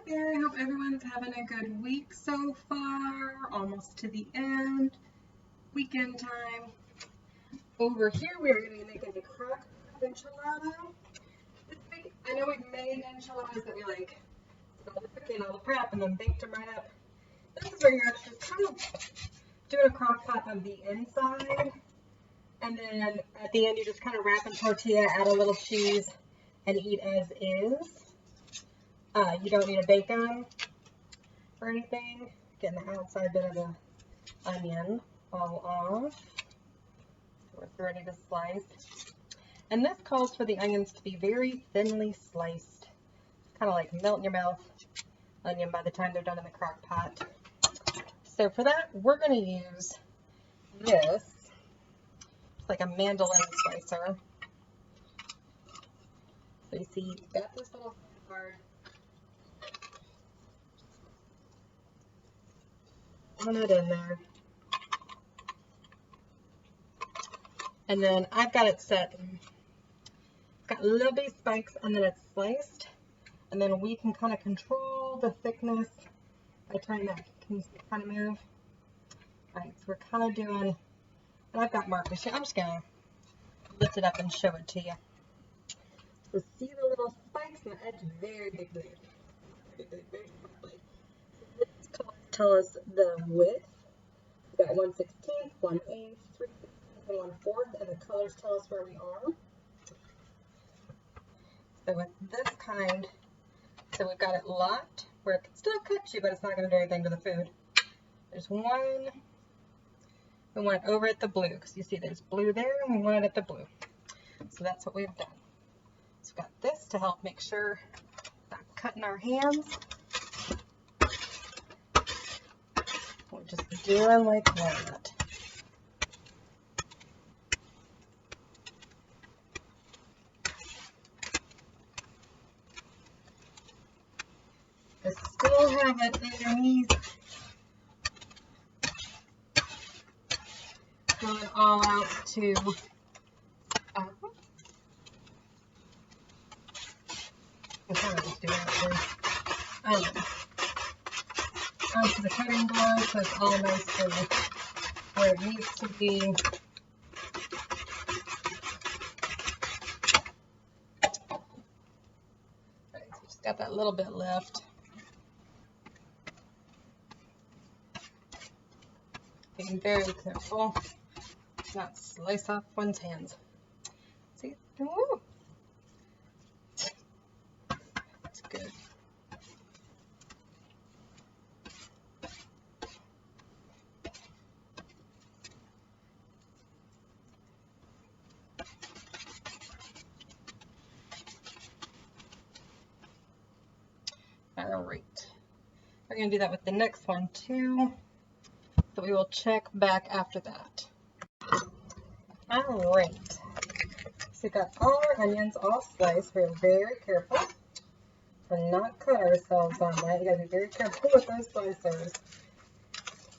there, I hope everyone's having a good week so far, almost to the end, weekend time. Over here we are going to be making the Crock enchilada. This week, I know we've made enchiladas that we like, all the cooking, all the prep, and then baked them right up. This is where you're actually kind of doing a crock pot on the inside, and then at the end you just kind of wrap in tortilla, add a little cheese, and eat as is. You don't need to bake them or anything. Getting the outside bit of the onion all off. So we're ready to slice. And this calls for the onions to be very thinly sliced. Kind of like melt in your mouth onion by the time they're done in the crock pot. So for that, we're going to use this. It's like a mandolin slicer. So you see, you've got this little card. Put it in there. And then I've got it set. It's got little bitty spikes and then it's sliced. And then we can kind of control the thickness by trying that. Can you kind of move? Alright, so we're kind of doing, and I've got markers here. I'm just going to lift it up and show it to you. So see the little spikes on the edge? Very big, very big. Tell us the width. We've got 1/16, 1/8, 3/8, and 1/4, and the colors tell us where we are. So with this kind, so we've got it locked where it can still cut you, but it's not going to do anything to the food. There's one. We want it over at the blue, because you see there's blue there, and we want it at the blue. So that's what we've done. So we've got this to help make sure we're not cutting our hands. We're just doing like that. I still have it underneath. Going all out to I'm kind of just doing it onto the cutting board so it's all nice and where it needs to be. Right, so just got that little bit left. Being very careful. Not slice off one's hands. See? Ooh. That's good. All right. We're going to do that with the next one too. So we will check back after that. Alright, so we've got all our onions all sliced. We're very careful to not cut ourselves on that. You gotta be very careful with those slicers.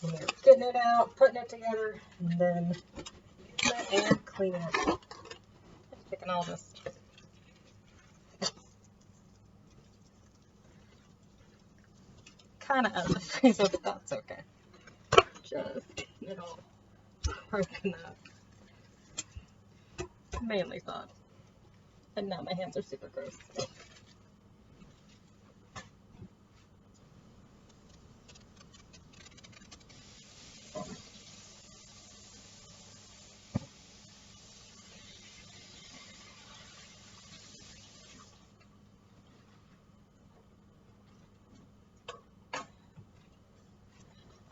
When you're getting it out, putting it together, and then and clean it. I'm taking all this. Kind of out of the freezer, but that's okay. Just getting it all broken up. Mainly thought. And now my hands are super gross.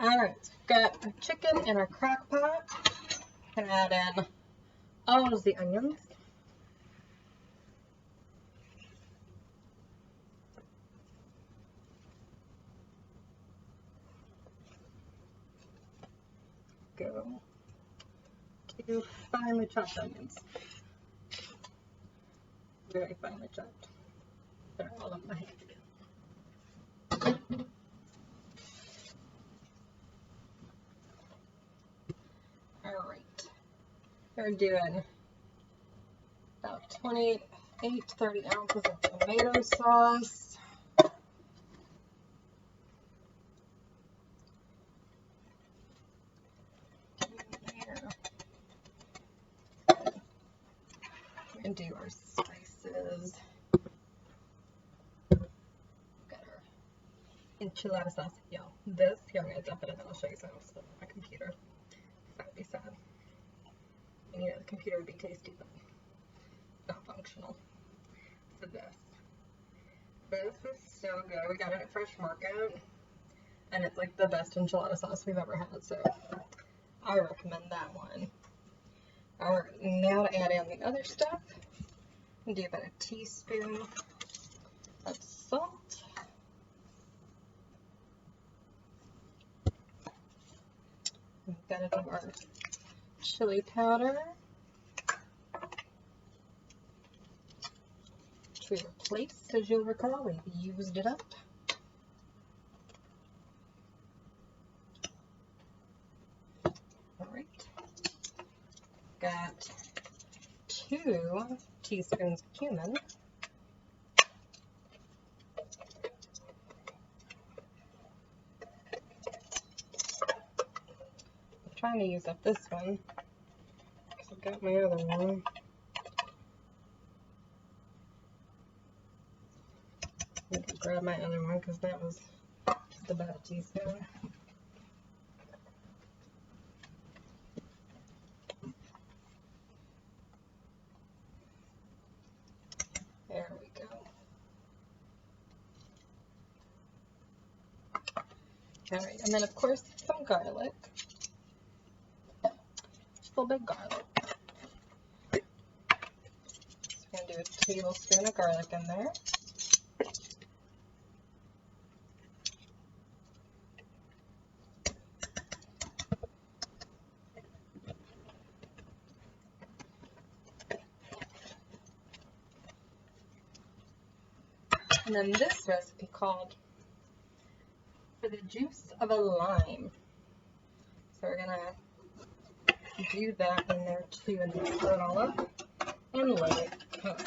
Alright, so we've got our chicken in our crock pot. Gonna add in all of the onions. Go to finely chopped onions. Very finely chopped. They're all up my hand again. Alright. We're doing about 28 to 30 ounces of tomato sauce. and do our spices. Got our enchilada sauce. Yo, this, here, I'm going to dump it and then I'll show you some stuff on my computer. That would be sad. And you know, the computer would be tasty, but not functional. So this is so good. We got it at Fresh Market, and it's like the best enchilada sauce we've ever had, so I recommend that one. Alright, now to add in the other stuff, and do about a teaspoon of salt. We've got to do our chili powder to replace, as you'll recall, we've used it up. Alright. Got 2 teaspoons of cumin. I'm trying to use up this one because I've got my other one. I can grab my other one because that was just about a teaspoon. There we go. Alright, and then of course some garlic. Just a little bit of garlic. So we're going to do a tablespoon of garlic in there. And then this recipe called for the juice of a lime. So we're gonna do that in there too, and then stir it all up and let it cook.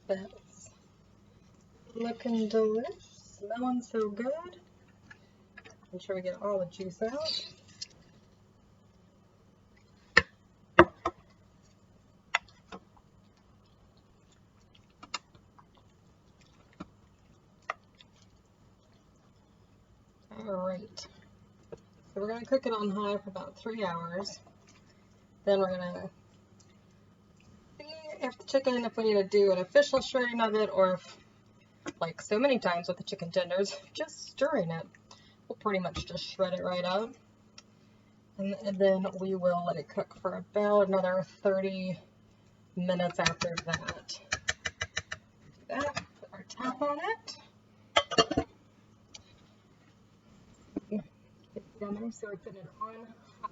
That's looking delicious, smelling so good. Make sure we get all the juice out. Alright, so we're going to cook it on high for about 3 hours. Then we're going to if the chicken, if we need to do an official shredding of it, or if, like so many times with the chicken tenders, just stirring it, we'll pretty much just shred it right up. And then we will let it cook for about another 30 minutes after that. Do that, put our top on it. Get it down there, so we're putting it on high.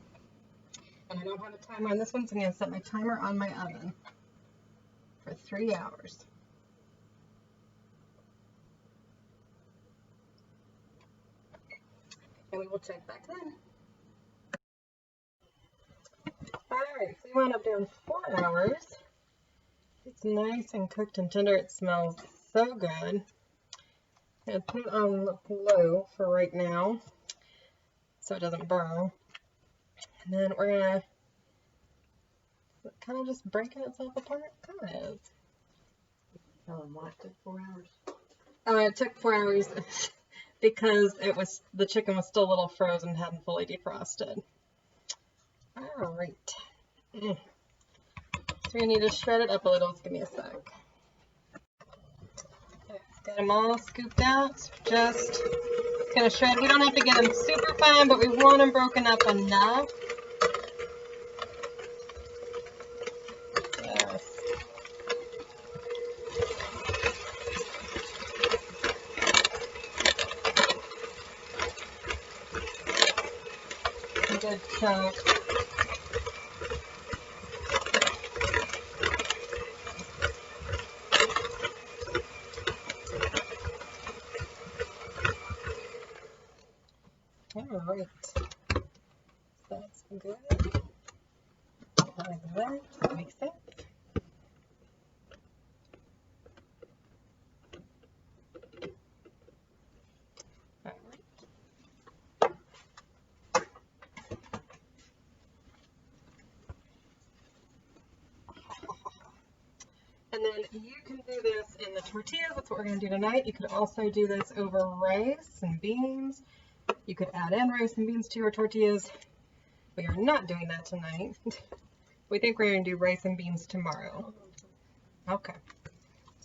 And I don't have a timer on this one, so I'm going to set my timer on my oven for 3 hours. And we will check back then. Alright, so we wound up doing 4 hours. It's nice and cooked and tender. It smells so good. I'm going to put it on low for right now so it doesn't burn. And then we're going to kind of just breaking itself apart. Kind of is. What took 4 hours? It took 4 hours because the chicken was still a little frozen, hadn't fully defrosted. All right. So we need to shred it up a little. Just give me a sec. Okay, got them all scooped out. Just gonna shred. We don't have to get them super fine, but we want them broken up enough. Good chunk. right. That's good. Like that. That makes sense. All right. And then you can do this in the tortillas. That's what we're going to do tonight. You could also do this over rice and beans. You could add in rice and beans to your tortillas. We are not doing that tonight. We think we're going to do rice and beans tomorrow. Okay.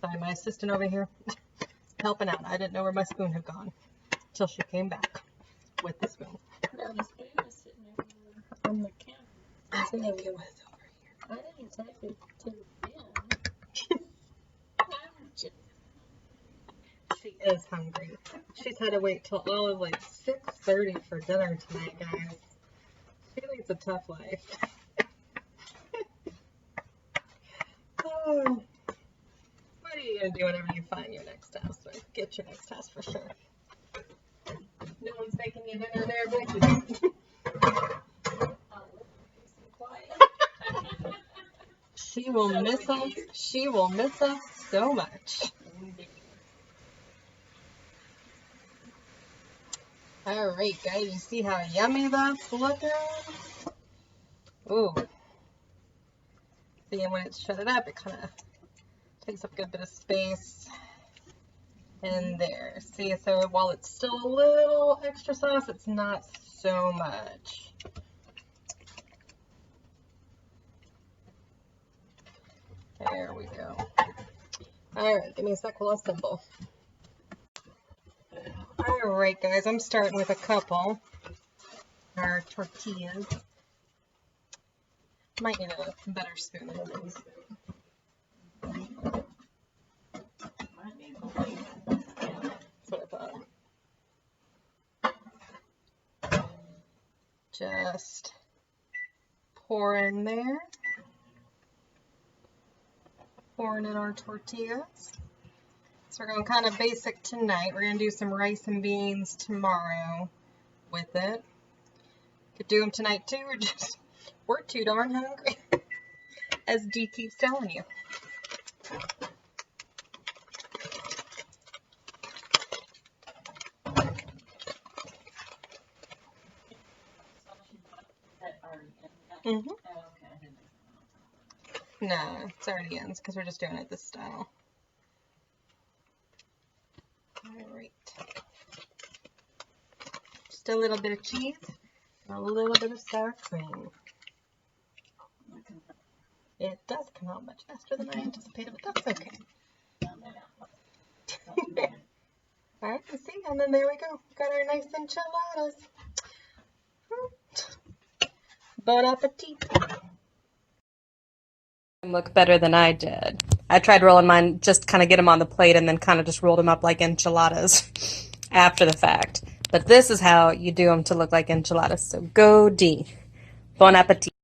Sorry, my assistant over here helping out. I didn't know where my spoon had gone until she came back with the spoon. No, the spoon was sitting everywhere on the counter. I think it was over here. I didn't take it to the bin. She is hungry. She's had to wait till all of like 6:30 for dinner tonight, guys. She leads a tough life. Oh. What are you going to do whenever you find your next house? Or get your next house for sure. No one's making you dinner there, Becky. She will miss us. She will miss us so much. All right, guys, you see how yummy that's looking? Ooh. See, and when it's shut it up, it kind of takes up a good bit of space in there. See, so while it's still a little extra sauce, it's not so much. There we go. All right, give me a sec while I assemble. All right, guys, I'm starting with a couple. Our tortillas. Might need a better spoon than this spoon. That's what I thought. Just pour in there. Pouring in our tortillas. So we're going kind of basic tonight. We're going to do some rice and beans tomorrow with it. Could do them tonight too, or just we're too darn hungry, as Dee keeps telling you. Mm-hmm. No, it's already in because we're just doing it this style. Alright. Just a little bit of cheese and a little bit of sour cream. It does come out much faster than I anticipated, but that's okay. Alright, you see, and then there we go. Got our nice enchiladas. Bon appetit. Look better than I did. I tried rolling mine, just kind of get them on the plate and then kind of just rolled them up like enchiladas after the fact. But this is how you do them to look like enchiladas. So go Dee. Bon appetit.